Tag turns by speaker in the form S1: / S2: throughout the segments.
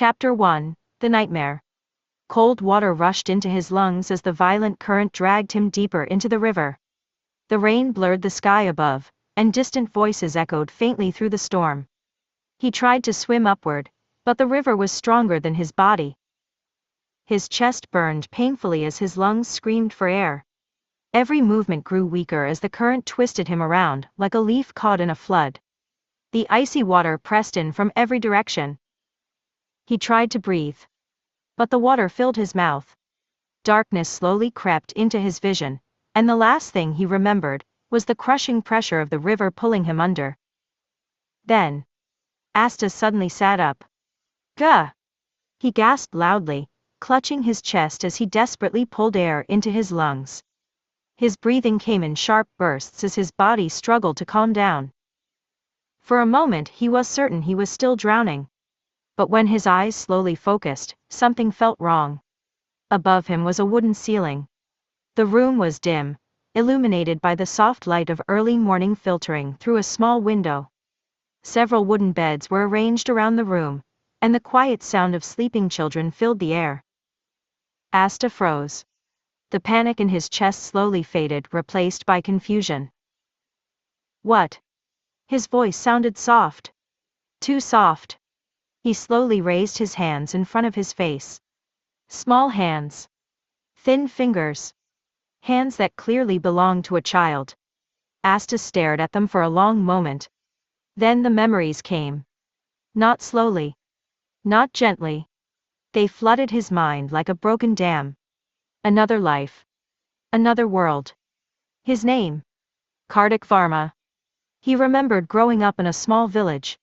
S1: Chapter 1, The Nightmare. Cold water rushed into his lungs as the violent current dragged him deeper into the river. The rain blurred the sky above, and distant voices echoed faintly through the storm. He tried to swim upward, but the river was stronger than his body. His chest burned painfully as his lungs screamed for air. Every movement grew weaker as the current twisted him around like a leaf caught in a flood. The icy water pressed in from every direction. He tried to breathe, but the water filled his mouth. Darkness slowly crept into his vision, and the last thing he remembered was the crushing pressure of the river pulling him under. Then, Asta suddenly sat up. Gah! He gasped loudly, clutching his chest as he desperately pulled air into his lungs. His breathing came in sharp bursts as his body struggled to calm down. For a moment he was certain he was still drowning. But when his eyes slowly focused, something felt wrong. Above him was a wooden ceiling. The room was dim, illuminated by the soft light of early morning filtering through a small window. Several wooden beds were arranged around the room, and the quiet sound of sleeping children filled the air. Asta froze. The panic in his chest slowly faded, replaced by confusion. What? His voice sounded soft. Too soft. He slowly raised his hands in front of his face. Small hands. Thin fingers. Hands that clearly belonged to a child. Asta stared at them for a long moment. Then the memories came. Not slowly. Not gently. They flooded his mind like a broken dam. Another life. Another world. His name. Kartik Varma. He remembered growing up in a small village.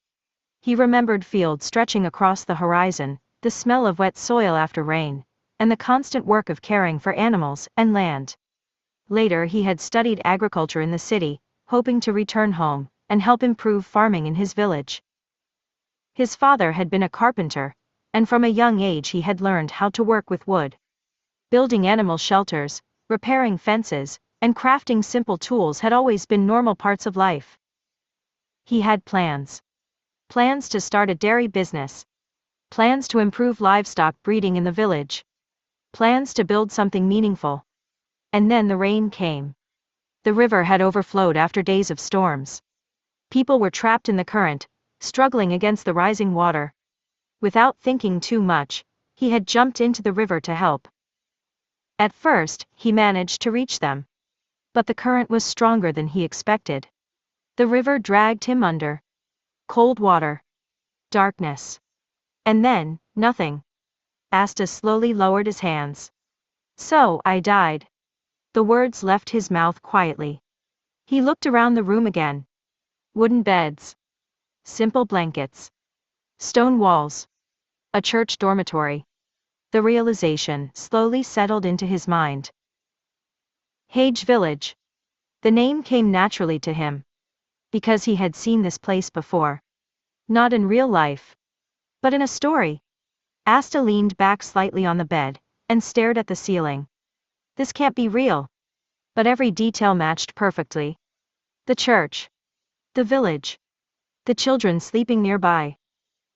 S1: He remembered fields stretching across the horizon, the smell of wet soil after rain, and the constant work of caring for animals and land. Later he had studied agriculture in the city, hoping to return home and help improve farming in his village. His father had been a carpenter, and from a young age he had learned how to work with wood. Building animal shelters, repairing fences, and crafting simple tools had always been normal parts of life. He had plans. Plans to start a dairy business. Plans to improve livestock breeding in the village. Plans to build something meaningful. And then the rain came. The river had overflowed after days of storms. People were trapped in the current, struggling against the rising water. Without thinking too much, he had jumped into the river to help. At first, he managed to reach them. But the current was stronger than he expected. The river dragged him under. Cold water. Darkness. And then, nothing. Asta slowly lowered his hands. So I died. The words left his mouth quietly. He looked around the room again. Wooden beds. Simple blankets. Stone walls. A church dormitory. The realization slowly settled into his mind. Hage Village. The name came naturally to him. Because he had seen this place before. Not in real life. But in a story. Asta leaned back slightly on the bed, and stared at the ceiling. This can't be real. But every detail matched perfectly. The church. The village. The children sleeping nearby.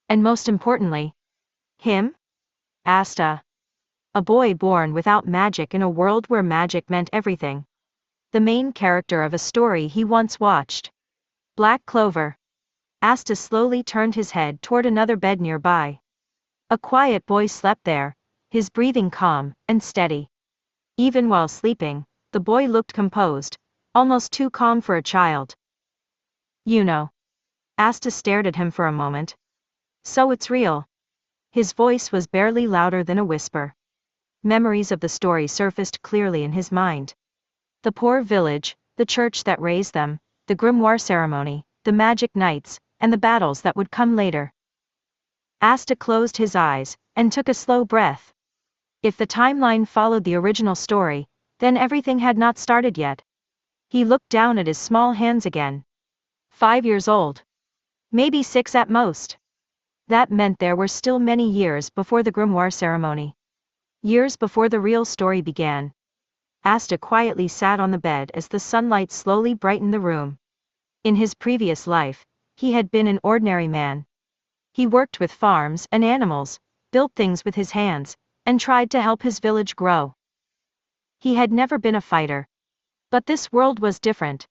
S1: And most importantly, him? Asta. A boy born without magic in a world where magic meant everything. The main character of a story he once watched. Black Clover. Asta slowly turned his head toward another bed nearby. A quiet boy slept there, his breathing calm and steady. Even while sleeping, the boy looked composed, almost too calm for a child. You know. Asta stared at him for a moment. So it's real. His voice was barely louder than a whisper. Memories of the story surfaced clearly in his mind. The poor village, the church that raised them, the grimoire ceremony, the magic nights, and the battles that would come later. Asta closed his eyes, and took a slow breath. If the timeline followed the original story, then everything had not started yet. He looked down at his small hands again. 5 years old. Maybe 6 at most. That meant there were still many years before the grimoire ceremony. Years before the real story began. Asta quietly sat on the bed as the sunlight slowly brightened the room. In his previous life, he had been an ordinary man. He worked with farms and animals, built things with his hands, and tried to help his village grow. He had never been a fighter. But this world was different.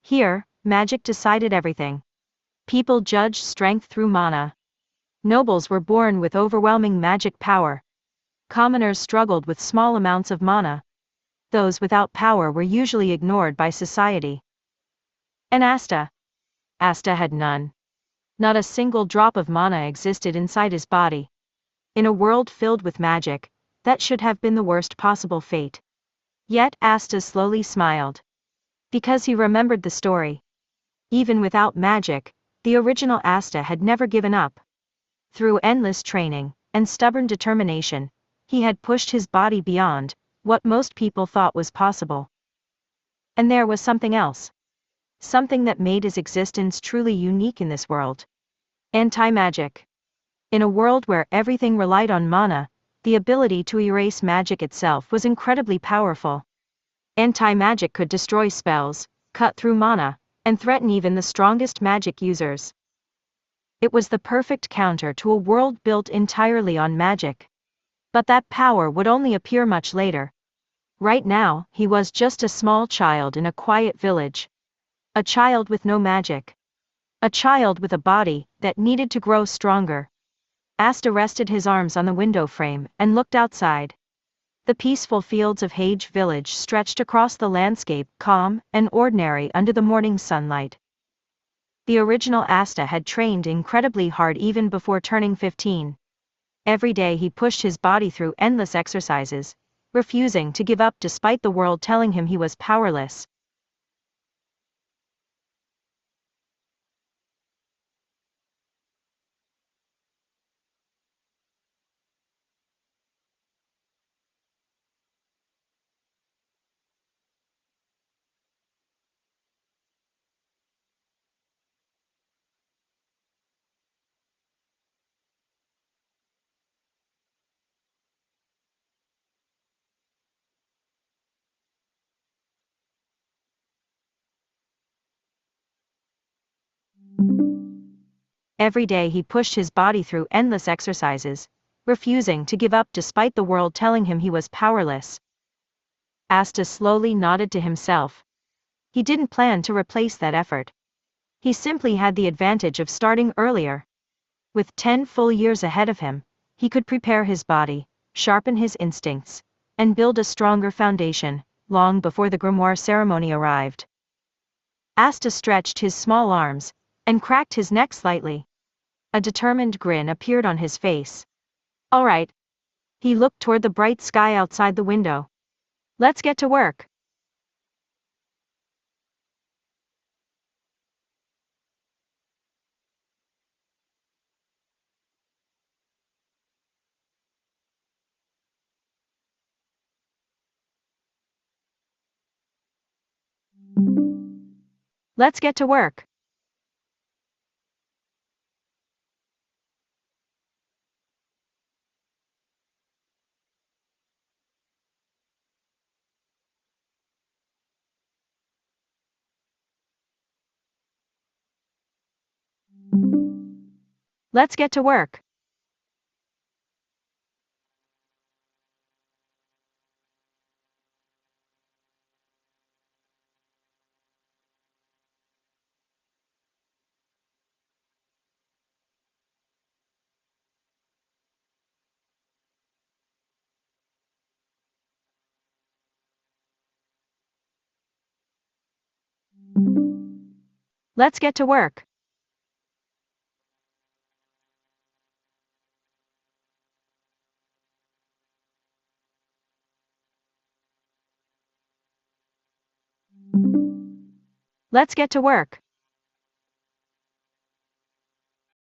S1: Here, magic decided everything. People judged strength through mana. Nobles were born with overwhelming magic power. Commoners struggled with small amounts of mana. Those without power were usually ignored by society. And Asta? Asta had none. Not a single drop of mana existed inside his body. In a world filled with magic, that should have been the worst possible fate. Yet Asta slowly smiled. Because he remembered the story. Even without magic, the original Asta had never given up. Through endless training and stubborn determination, he had pushed his body beyond what most people thought was possible. And there was something else. Something that made his existence truly unique in this world. Anti-magic. In a world where everything relied on mana, the ability to erase magic itself was incredibly powerful. Anti-magic could destroy spells, cut through mana, and threaten even the strongest magic users. It was the perfect counter to a world built entirely on magic. But that power would only appear much later. Right now, he was just a small child in a quiet village. A child with no magic. A child with a body that needed to grow stronger. Asta rested his arms on the window frame and looked outside. The peaceful fields of Hage village stretched across the landscape, calm and ordinary under the morning sunlight. The original Asta had trained incredibly hard even before turning 15. Every day he pushed his body through endless exercises, refusing to give up despite the world telling him he was powerless. Every day he pushed his body through endless exercises, refusing to give up despite the world telling him he was powerless. Asta slowly nodded to himself. He didn't plan to replace that effort. He simply had the advantage of starting earlier. With 10 full years ahead of him, he could prepare his body, sharpen his instincts, and build a stronger foundation, long before the grimoire ceremony arrived. Asta stretched his small arms, and cracked his neck slightly. A determined grin appeared on his face. All right. He looked toward the bright sky outside the window. Let's get to work. Let's get to work. Let's get to work. Let's get to work. Let's get to work.